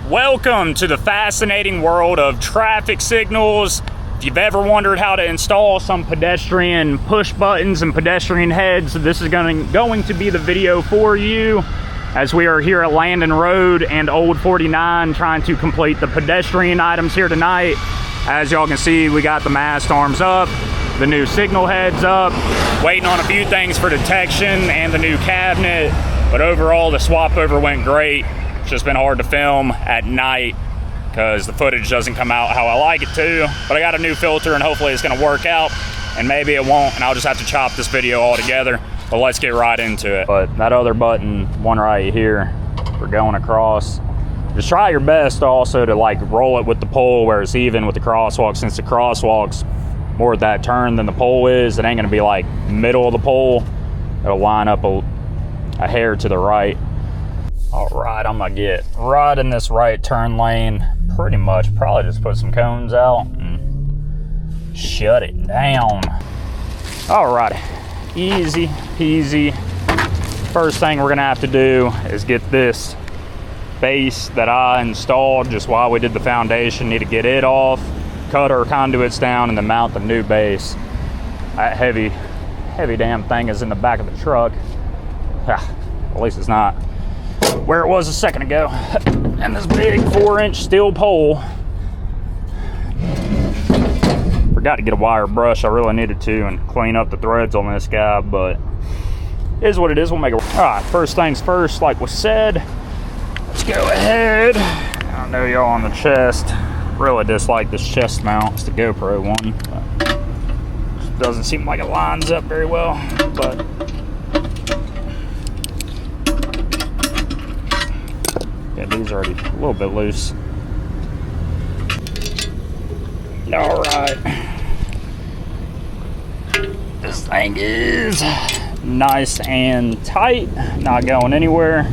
Welcome to the fascinating world of traffic signals. If you've ever wondered how to install some pedestrian push buttons and pedestrian heads, this is going to be the video for you, as we are here at Landon Road and Old 49 trying to complete the pedestrian items here tonight. As y'all can see, we got the mast arms up, the new signal heads up, waiting on a few things for detection and the new cabinet, but overall the swap over went great. It's just been hard to film at night because the footage doesn't come out how I like it to, but I got a new filter and hopefully it's gonna work out, and maybe it won't and I'll just have to chop this video all together. But let's get right into it. But that other button, one right here, for going across, just try your best also to like roll it with the pole where it's even with the crosswalk, since the crosswalk's more at that turn than the pole is. It ain't gonna be like middle of the pole. It'll line up a hair to the right. All right, I'm gonna get right in this right turn lane, pretty much. Probably just put some cones out and shut it down. All right, easy peasy. First thing we're gonna have to do is get this base that I installed just while we did the foundation. Need to get it off, cut our conduits down, and then mount the new base. That heavy damn thing is in the back of the truck. At least it's not where it was a second ago. And this big 4-inch steel pole. Forgot to get a wire brush. I really needed to, and clean up the threads on this guy, but it is what it is. We'll make it work. All right, first things first, like was said, let's go ahead. I know y'all on the chest really dislike this chest mount. It's the GoPro one, but it doesn't seem like it lines up very well, but yeah, these are already a little bit loose. All right. This thing is nice and tight, not going anywhere.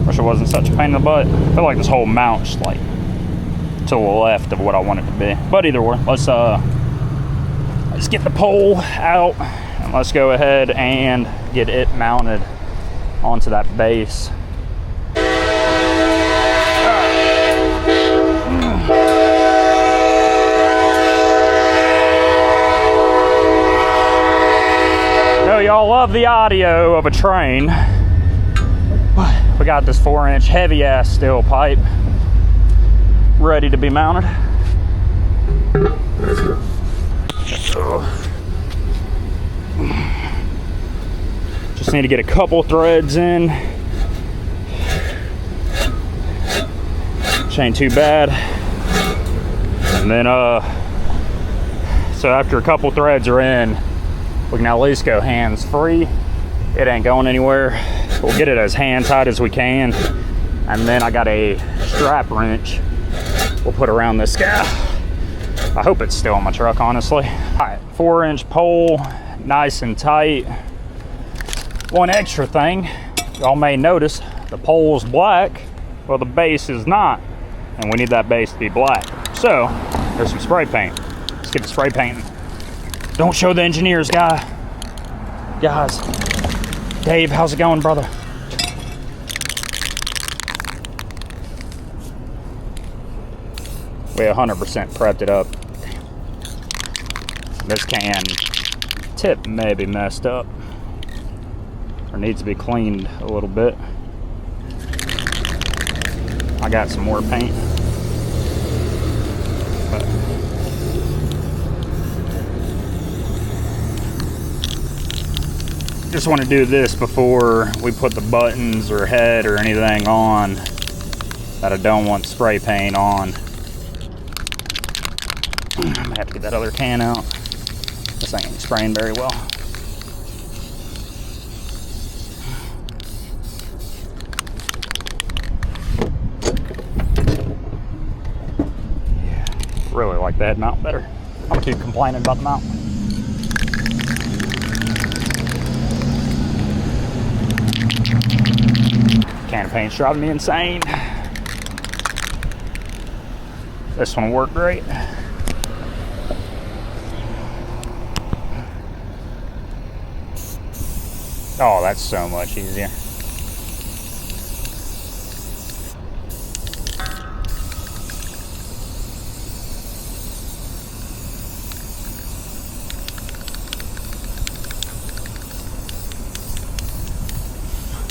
Wish it wasn't such a pain in the butt. I feel like this whole mount's like to the left of what I want it to be. But either way, let's get the pole out and let's go ahead and get it mounted onto that base. Y'all love the audio of a train. We got this 4-inch heavy ass steel pipe ready to be mounted. Just need to get a couple threads in. Which ain't too bad. And then so after a couple threads are in, we can at least go hands free. It ain't going anywhere. We'll get it as hand tight as we can. And then I got a strap wrench we'll put around this guy. I hope it's still in my truck, honestly. All right, 4-inch pole, nice and tight. One extra thing, y'all may notice the pole's black, well the base is not. And we need that base to be black. So, there's some spray paint. Let's get the spray painting. Don't show the engineers, guys. Dave, how's it going, brother? We 100% prepped it up. This can tip may be messed up, or needs to be cleaned a little bit. I got some more paint. Just want to do this before we put the buttons or head or anything on that I don't want spray paint on. I'm gonna have to get that other can out. This thing ain't spraying very well. Yeah, really like the head mount better. I'm gonna keep complaining about the mount. Can of paint's driving me insane. This one will work great. Oh, that's so much easier.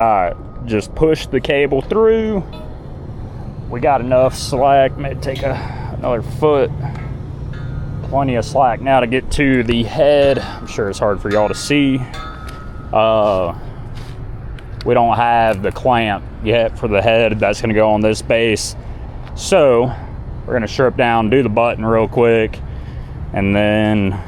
All right, just push the cable through. We got enough slack. Maybe take another foot. Plenty of slack now to get to the head. I'm sure it's hard for y'all to see. We don't have the clamp yet for the head that's going to go on this base. So we're going to strip down, do the button real quick, and then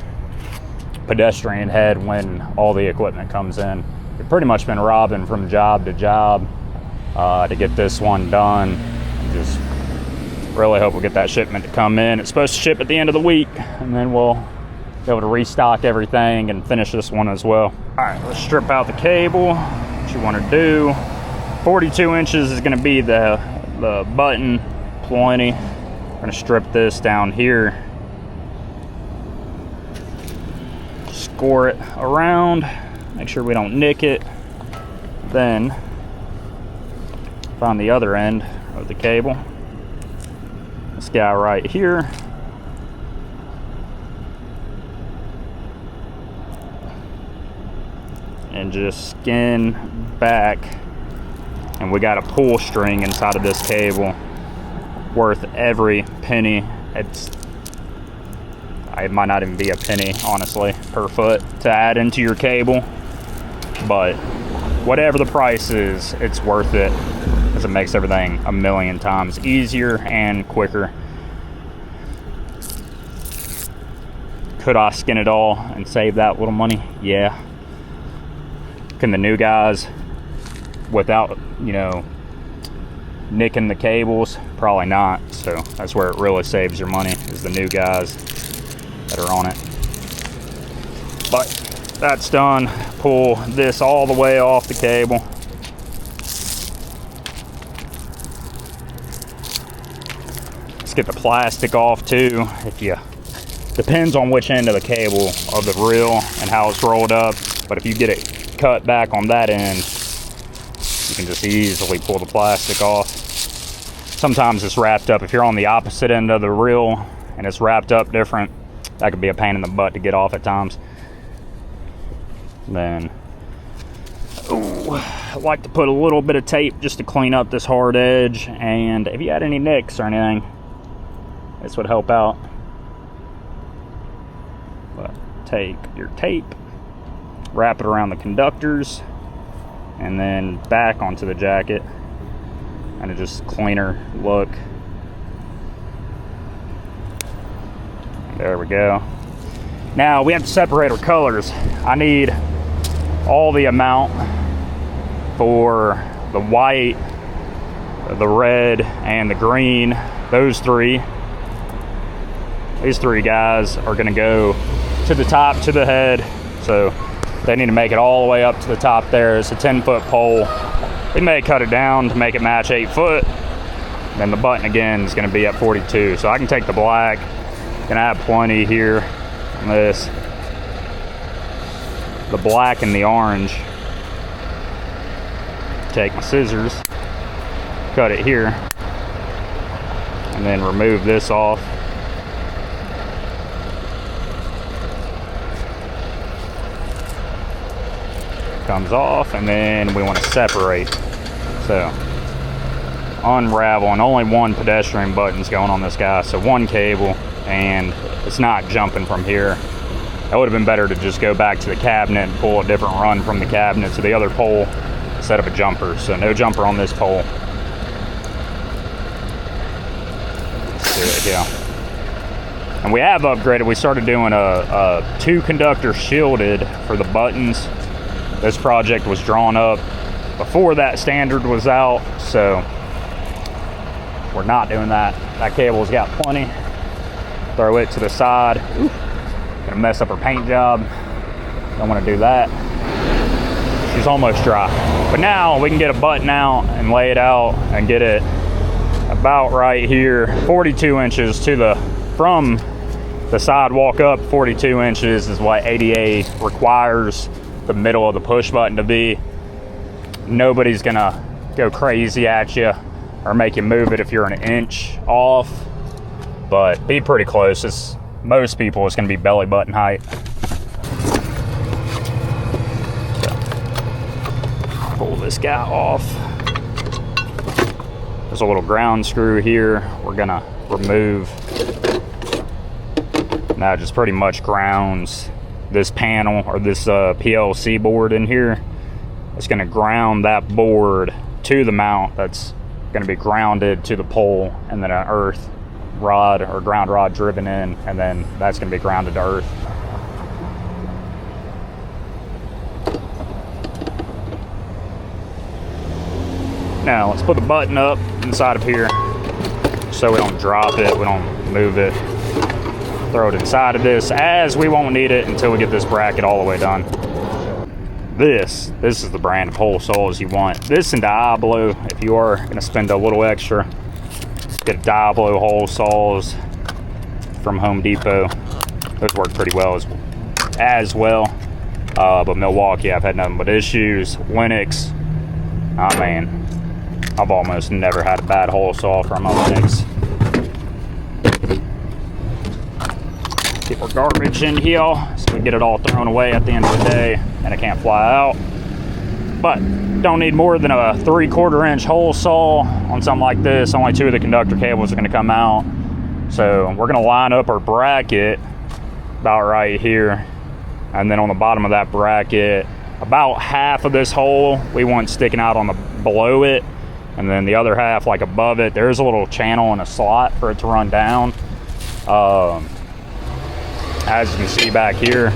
pedestrian head when all the equipment comes in. We've pretty much been robbing from job to job to get this one done. Just really hope we get that shipment to come in. It's supposed to ship at the end of the week, and then we'll be able to restock everything and finish this one as well. All right, let's strip out the cable. What you want to do, 42 inches is going to be the button, plenty. I'm going to strip this down here, score it around, make sure we don't nick it. Then find the other end of the cable, this guy right here. And just skin back, and we got a pull string inside of this cable worth every penny. It might not even be a penny, honestly, per foot to add into your cable, but whatever the price is, it's worth it, because it makes everything a million times easier and quicker. Could I skin it all and save that little money? Yeah. Can the new guys, without, you know, nicking the cables? Probably not. So that's where it really saves your money, is the new guys that are on it. But that's done. Pull this all the way off the cable. Let's get the plastic off too. Depends on which end of the cable of the reel and how it's rolled up. But if you get it cut back on that end, you can just easily pull the plastic off. Sometimes it's wrapped up. If you're on the opposite end of the reel and it's wrapped up different, that could be a pain in the butt to get off at times. Then, I like to put a little bit of tape just to clean up this hard edge, and if you had any nicks or anything, this would help out. But take your tape, wrap it around the conductors, and then back onto the jacket, and it just cleaner look. There we go. Now we have to separate our colors. I need all the amount for the white, the red, and the green. These three guys are gonna go to the top, to the head. So they need to make it all the way up to the top there. It's a 10-foot pole. We may cut it down to make it match 8 foot. Then the button again is going to be at 42. So I can take the black. Gonna have plenty here on this. The black and the orange. Take my scissors, cut it here, and then remove this off. Comes off, and then we want to separate. So unravel, and only one pedestrian button's going on this guy, so one cable, and it's not jumping from here. That would have been better to just go back to the cabinet and pull a different run from the cabinet to the other pole instead of a jumper. So no jumper on this pole. Let's do it here. And we have upgraded. We started doing a 2-conductor shielded for the buttons. This project was drawn up before that standard was out, so we're not doing that. That cable's got plenty. Throw it to the side. Ooh, gonna mess up her paint job. Don't want to do that. She's almost dry. But now we can get a button out and lay it out and get it about right here. 42 inches from the sidewalk up. 42 inches is what ADA requires the middle of the push button to be. Nobody's gonna go crazy at you or make you move it if you're an inch off, but be pretty close. Most people, it's gonna be belly button height. So, pull this guy off. There's a little ground screw here we're gonna remove. That just pretty much grounds this panel, or this PLC board in here. It's gonna ground that board to the mount that's gonna be grounded to the pole, and then an earth rod or ground rod driven in, and then that's gonna be grounded to earth. Now let's put the button up inside of here so we don't drop it, we don't move it. Throw it inside of this, as we won't need it until we get this bracket all the way done. This is the brand of hole saws you want. This and Diablo, if you are gonna spend a little extra, get Diablo hole saws from Home Depot. Those work pretty well as well. But Milwaukee, I've had nothing but issues. Linux, oh man, I've almost never had a bad hole saw from a Linux. Keep our garbage in here so we get it all thrown away at the end of the day and it can't fly out. But don't need more than a 3/4 inch hole saw on something like this. Only 2 of the conductor cables are going to come out. So we're going to line up our bracket about right here, and then on the bottom of that bracket, about half of this hole we want sticking out on the below it, and then the other half like above it. There's a little channel and a slot for it to run down, as you can see back here.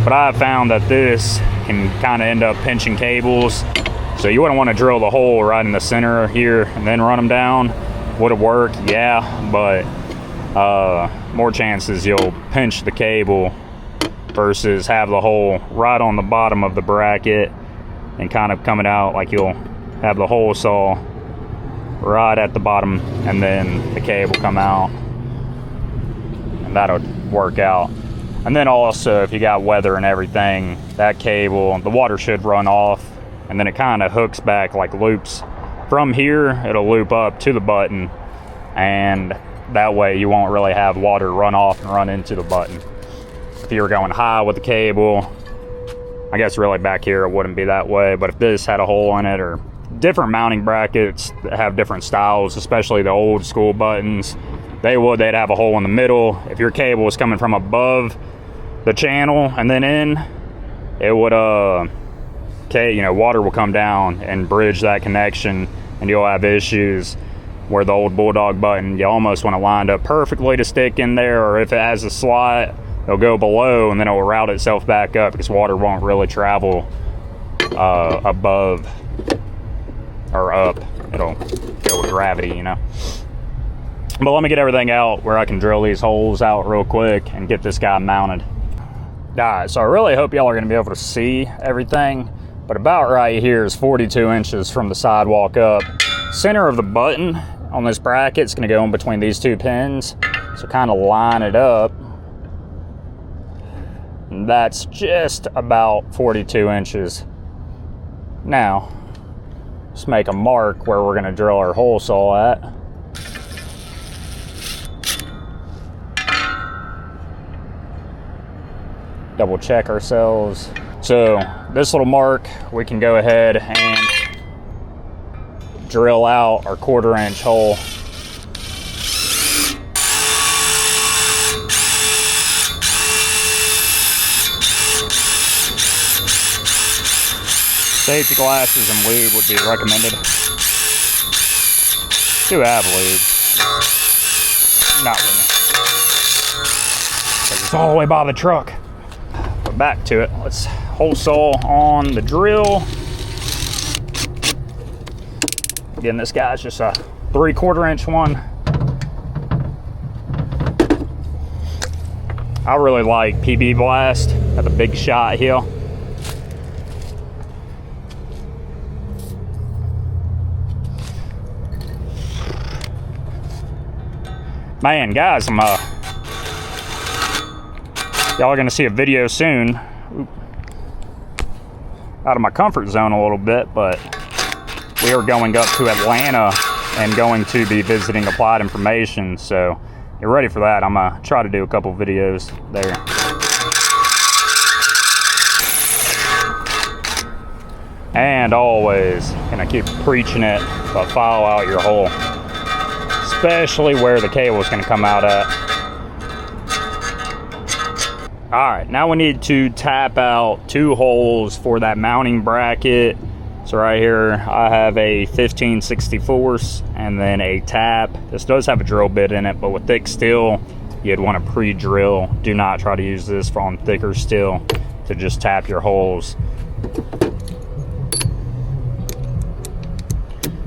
But I've found that this can kind of end up pinching cables, so you wouldn't want to drill the hole right in the center here and then run them down. Would it work? Yeah, but more chances you'll pinch the cable versus have the hole right on the bottom of the bracket and kind of coming out like you'll have the hole saw right at the bottom, and then the cable come out, and that'll work out. And then also, if you got weather and everything, that cable, the water should run off, and then it kind of hooks back, like loops from here. It'll loop up to the button, and that way you won't really have water run off and run into the button. If you were going high with the cable, I guess really back here it wouldn't be that way, but if this had a hole in it, or different mounting brackets that have different styles, especially the old school buttons, they'd have a hole in the middle. If your cable was coming from above the channel and then in, it would water will come down and bridge that connection, and you'll have issues where the old Bulldog button, you almost want to line up perfectly to stick in there, or if it has a slot, it'll go below and then it will route itself back up because water won't really travel above or up. It'll go with gravity, you know. But let me get everything out where I can drill these holes out real quick and get this guy mounted. Alright, so I really hope y'all are going to be able to see everything, but about right here is 42 inches from the sidewalk up. Center of the button on this bracket is going to go in between these 2 pins, so kind of line it up. And that's just about 42 inches. Now, let's make a mark where we're going to drill our hole saw at. Double check ourselves. So this little mark, we can go ahead and drill out our 1/4 inch hole. Safety glasses and lube would be recommended. Do have lube. Not really. It's all the way by the truck. But back to it. Let's hole saw on the drill. Again, this guy's just a 3/4 inch one. I really like PB Blast at the Big Shot here. Man, guys, y'all are gonna see a video soon. Out of my comfort zone a little bit, but we are going up to Atlanta and going to be visiting Applied Information, so you're ready for that. I'm gonna try to do a couple videos there. And always, and I keep preaching it, but follow out your hole, especially where the cable is going to come out at. All right, now we need to tap out 2 holes for that mounting bracket. So right here, I have a 15/64 and then a tap. This does have a drill bit in it, but with thick steel, you'd want to pre-drill. Do not try to use this on thicker steel to just tap your holes.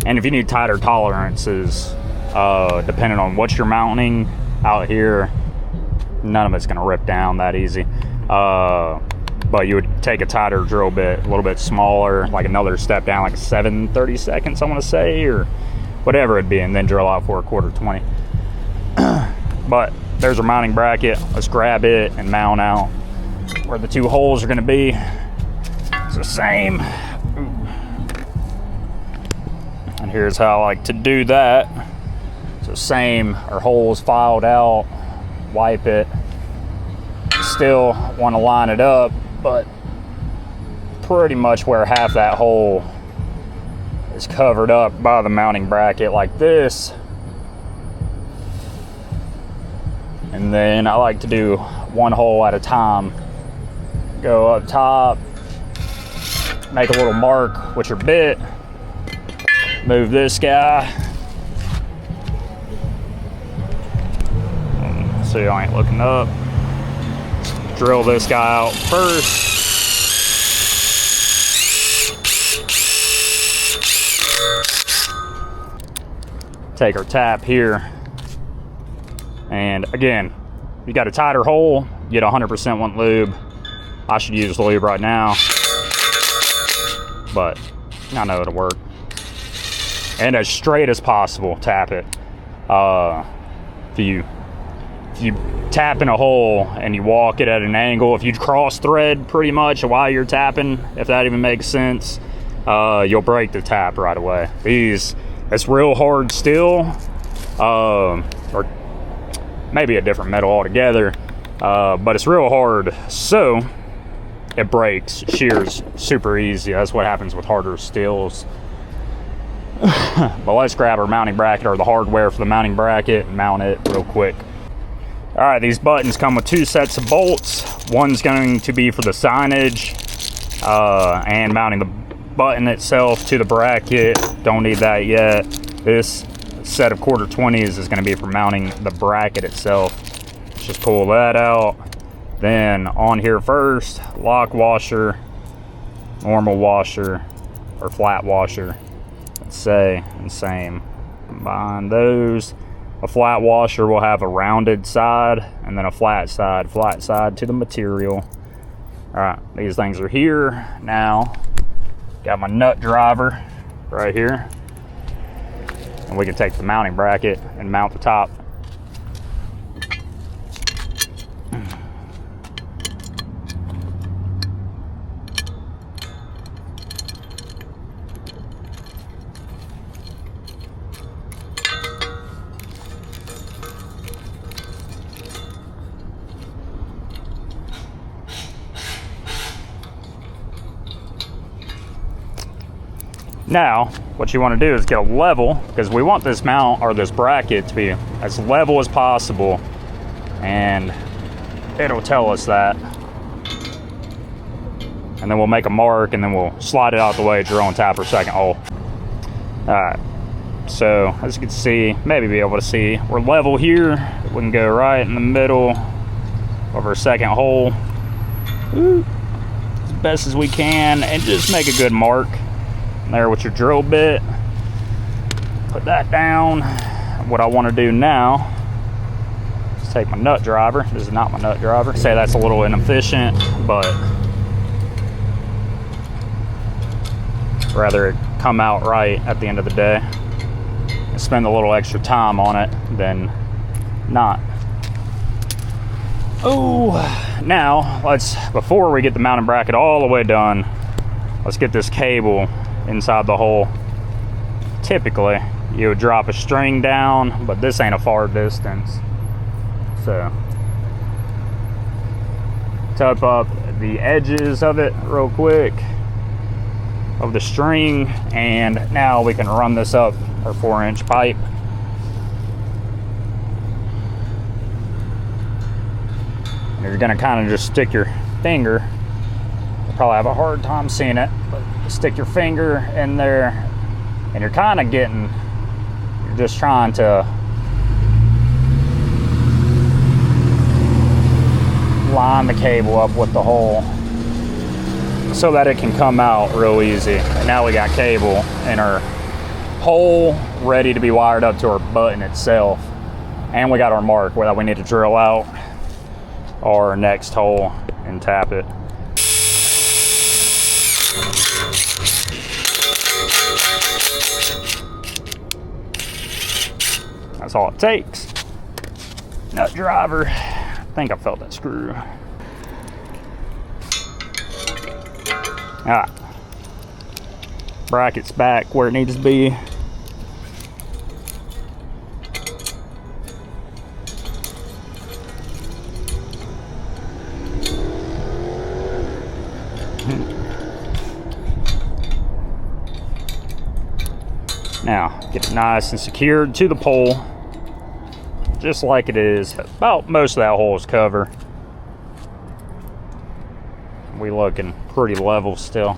And if you need tighter tolerances, depending on what you're mounting out here, none of it's going to rip down that easy. But you would take a tighter drill bit, a little bit smaller, like another step down, like a 7/32, I want to say, or whatever it'd be, and then drill out for a 1/4 20. But there's our mounting bracket. Let's grab it and mount out where the 2 holes are going to be. It's the same. And here's how I like to do that. So same, our holes filed out, wipe it. Still want to line it up, but pretty much where half that hole is covered up by the mounting bracket like this. And then I like to do 1 hole at a time. Go up top, make a little mark with your bit, move this guy. So I ain't looking up. Drill this guy out first. Take our tap here. And again, if you got a tighter hole, get 100% want lube. I should use lube right now, but I know it'll work. And as straight as possible, tap it. If you tap in a hole and you walk it at an angle, if you cross thread pretty much while you're tapping, if that even makes sense, you'll break the tap right away. It's real hard steel, or maybe a different metal altogether, but it's real hard, so it breaks, shears super easy. That's what happens with harder steels. But let's grab our mounting bracket, or the hardware for the mounting bracket, and mount it real quick. All right, these buttons come with 2 sets of bolts. One's going to be for the signage and mounting the button itself to the bracket. Don't need that yet. This set of 1/4 20s is going to be for mounting the bracket itself. Let's just pull that out. Then on here first, lock washer, normal washer, or flat washer, let's say, and same. Combine those. A flat washer will have a rounded side and then a flat side to the material. All right, these things are here now. Got my nut driver right here. And we can take the mounting bracket and mount the top. Now, what you want to do is get a level, because we want this mount, or this bracket, to be as level as possible, and it'll tell us that. And then we'll make a mark, and then we'll slide it out the way, drill and tap our second hole. All right, so as you can see, maybe be able to see, we're level here. We can go right in the middle of our second hole, as best as we can, and just make a good mark there with your drill bit. Put that down. What I want to do now is take my nut driver. This is not my nut driver. Say that's a little inefficient, but rather it come out right at the end of the day and spend a little extra time on it than not. Oh, now before we get the mounting bracket all the way done, let's get this cable inside the hole. Typically you would drop a string down, but this ain't a far distance, so tap up the edges of it real quick, of the string, and now we can run this up our 4-inch pipe. And you're gonna kind of just stick your finger, you'll probably have a hard time seeing it, but stick your finger in there, and you're kind of you're just trying to line the cable up with the hole so that it can come out real easy. And now we got cable in our hole ready to be wired up to our button itself, and we got our mark where we need to drill out our next hole and tap it. That's all it takes. Nut driver. I think I felt that screw. Alright. Bracket's back where it needs to be. Now, get it nice and secured to the pole, just like it is. About most of that hole is covered. We looking pretty level still.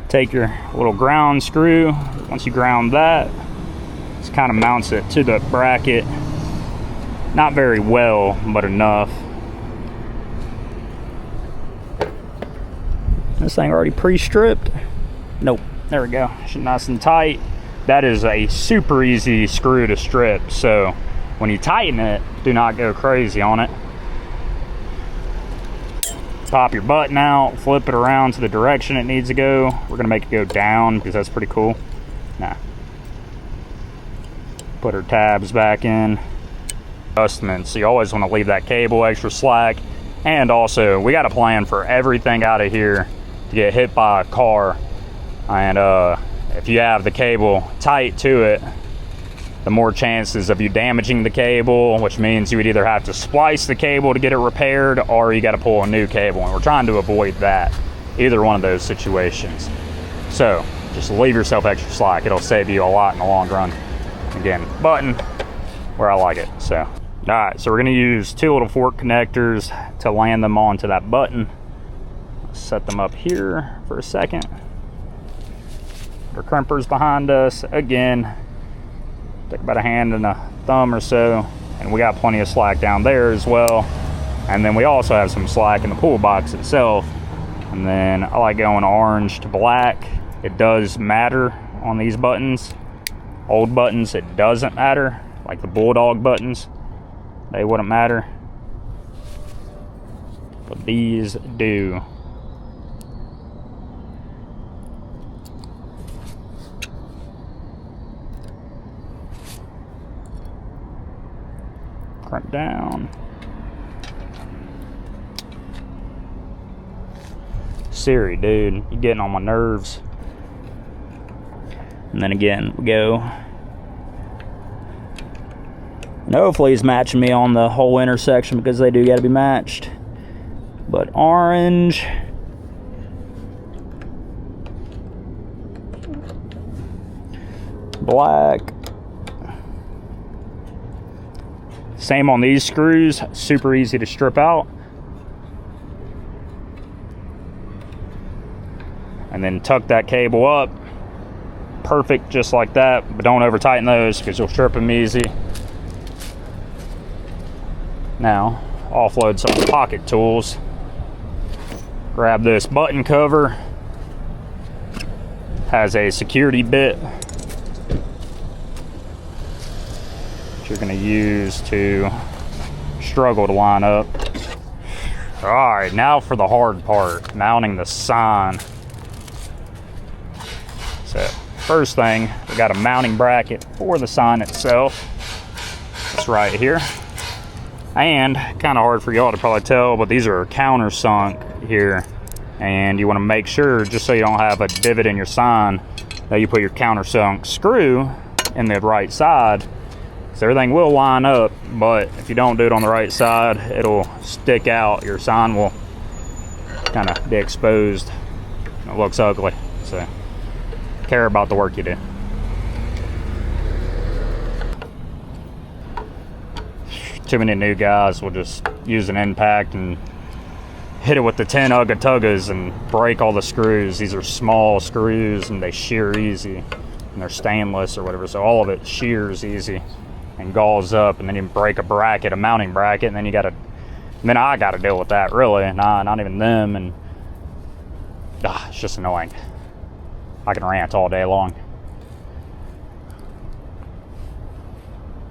Take your little ground screw. Once you ground that, just kind of mounts it to the bracket. Not very well, but enough. This thing already pre-stripped. Nope, there we go. Should be nice and tight. That is a super easy screw to strip, so when you tighten it, do not go crazy on it. Pop your button out, flip it around to the direction it needs to go. We're gonna make it go down because that's pretty cool. Nah. Put our tabs back in. Adjustments, so you always want to leave that cable extra slack. And also, we got a plan for everything out of here to get hit by a car. And if you have the cable tight to it, the more chances of you damaging the cable, which means you would either have to splice the cable to get it repaired, or you got to pull a new cable, and we're trying to avoid that, either one of those situations. So just leave yourself extra slack. It'll save you a lot in the long run. Again, button where I like it. So all right, so we're going to use 2 little fork connectors to land them onto that button. Set them up here for a second. Our crimpers behind us. Again, take about a hand and a thumb or so, and we got plenty of slack down there as well. And then we also have some slack in the pull box itself. And then I like going orange to black. It does matter on these buttons. Old buttons, it doesn't matter, like the Bulldog buttons. They wouldn't matter, but these do. Crimp down. Siri, dude, you're getting on my nerves. And then again, we go. And hopefully he's matching me on the whole intersection, because they do got to be matched. But orange. Black. Same on these screws, super easy to strip out. And then tuck that cable up. Perfect, just like that, but don't over tighten those because you'll strip them easy. Now, offload some of the pocket tools. Grab this button cover. Has a security bit that you're going to use to struggle to line up. All right, now for the hard part, mounting the sign. So, first thing, we got a mounting bracket for the sign itself. It's right here. And kind of hard for y'all to probably tell, but these are countersunk here. And you want to make sure, just so you don't have a divot in your sign, that you put your countersunk screw in the right side. because everything will line up, but if you don't do it on the right side, it'll stick out. Your sign will kind of be exposed. It looks ugly, so care about the work you do. Too many new guys will just use an impact and hit it with the 10 Ugga Tuggas and break all the screws. These are small screws and they shear easy, and they're stainless or whatever, so all of it shears easy and galls up, and then you break a bracket, a mounting bracket, and then then I gotta deal with that, really. Not even them, and it's just annoying. I can rant all day long.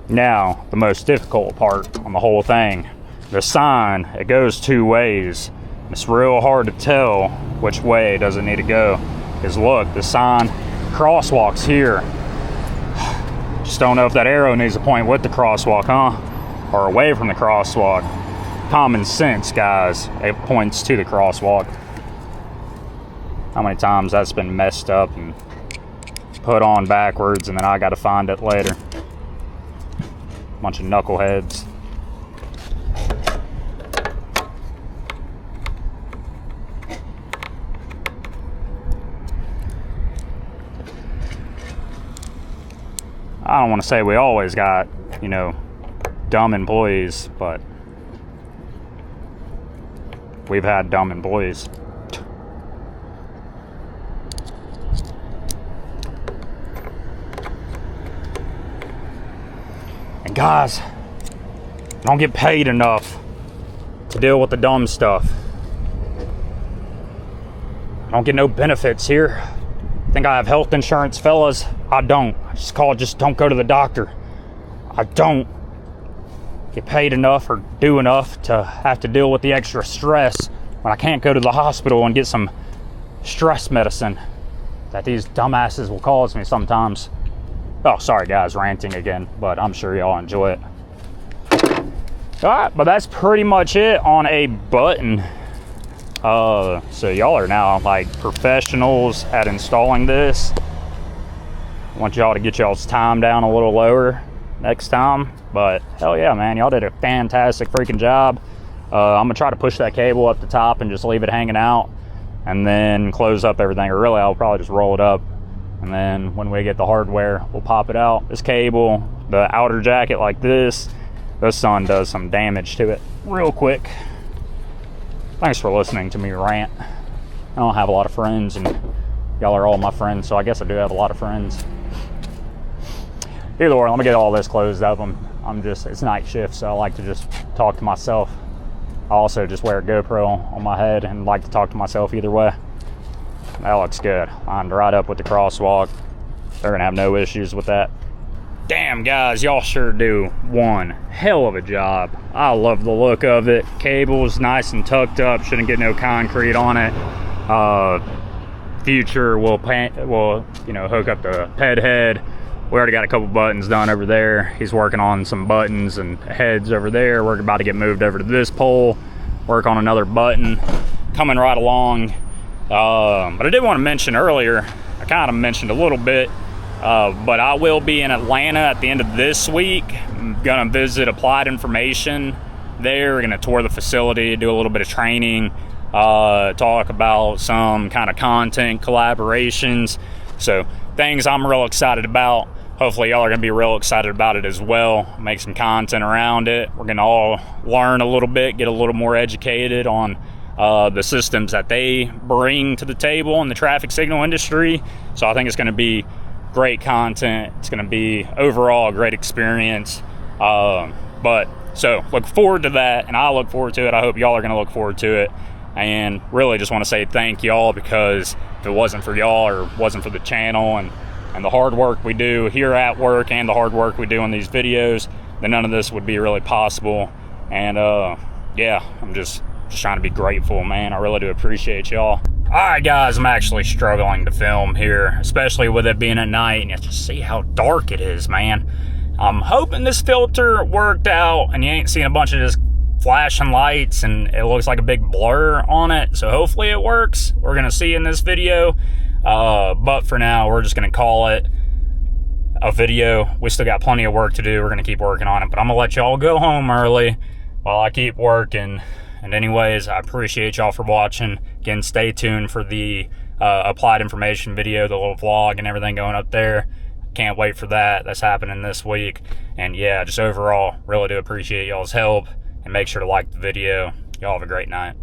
Now, the most difficult part on the whole thing, the sign, it goes two ways. It's real hard to tell which way does it need to go. Because look, the sign crosswalk's here. Just don't know if that arrow needs to point with the crosswalk, huh? Or away from the crosswalk. Common sense, guys. It points to the crosswalk. How many times that's been messed up and put on backwards, and then I gotta find it later. Bunch of knuckleheads. I don't want to say we always got, you know, dumb employees, but we've had dumb employees. And guys, I don't get paid enough to deal with the dumb stuff. I don't get no benefits here. Think I have health insurance, fellas? I don't. It's called just don't go to the doctor. I don't get paid enough or do enough to have to deal with the extra stress when I can't go to the hospital and get some stress medicine that these dumbasses will cause me sometimes. Oh, sorry guys, ranting again, but I'm sure y'all enjoy it. All right, but that's pretty much it on a button. So y'all are now like professionals at installing this. I want y'all to get y'all's time down a little lower next time, but hell yeah, man, y'all did a fantastic freaking job. I'm gonna try to push that cable up the top and just leave it hanging out, and then close up everything, or really I'll probably just roll it up, and then when we get the hardware, we'll pop it out. This cable, the outer jacket like this, the sun does some damage to it real quick. Thanks for listening to me rant. I don't have a lot of friends, and y'all are all my friends, so I guess I do have a lot of friends. Either way, let me get all this closed up. It's night shift, so I like to just talk to myself. I also just wear a GoPro on my head and like to talk to myself either way. That looks good. Lined right up with the crosswalk. They're gonna have no issues with that. Damn guys, y'all sure do one hell of a job. I love the look of it. Cable's nice and tucked up, shouldn't get no concrete on it. Future we'll hook up the ped head. We already got a couple buttons done over there. He's working on some buttons and heads over there. We're about to get moved over to this pole, work on another button, coming right along. But I did want to mention earlier, I kind of mentioned a little bit, but I will be in Atlanta at the end of this week. I'm gonna visit Applied Information there. We're gonna tour the facility, do a little bit of training, talk about some kind of content collaborations. So things I'm real excited about. Hopefully y'all are gonna be real excited about it as well. Make some content around it. We're gonna all learn a little bit, get a little more educated on the systems that they bring to the table in the traffic signal industry. So I think it's gonna be great content. It's gonna be overall a great experience. So look forward to that, and I look forward to it. I hope y'all are gonna look forward to it. And really just want to say thank y'all, because if it wasn't for y'all, or wasn't for the channel and the hard work we do here at work and the hard work we do on these videos, then none of this would be really possible. And yeah, I'm just trying to be grateful, man. I really do appreciate y'all. All right guys, I'm actually struggling to film here, especially with it being at night, and you just see how dark it is, man. I'm hoping this filter worked out and you ain't seeing a bunch of just flashing lights and it looks like a big blur on it, so hopefully it works. We're gonna see in this video, but for now we're just gonna call it a video. We still got plenty of work to do. We're going to keep working on it, but I'm going to let y'all go home early while I keep working. And anyways, I appreciate y'all for watching. Again, stay tuned for the applied information video, the little vlog and everything going up there. Can't wait for that. That's happening this week. And yeah, just overall, really do appreciate y'all's help. And make sure to like the video. Y'all have a great night.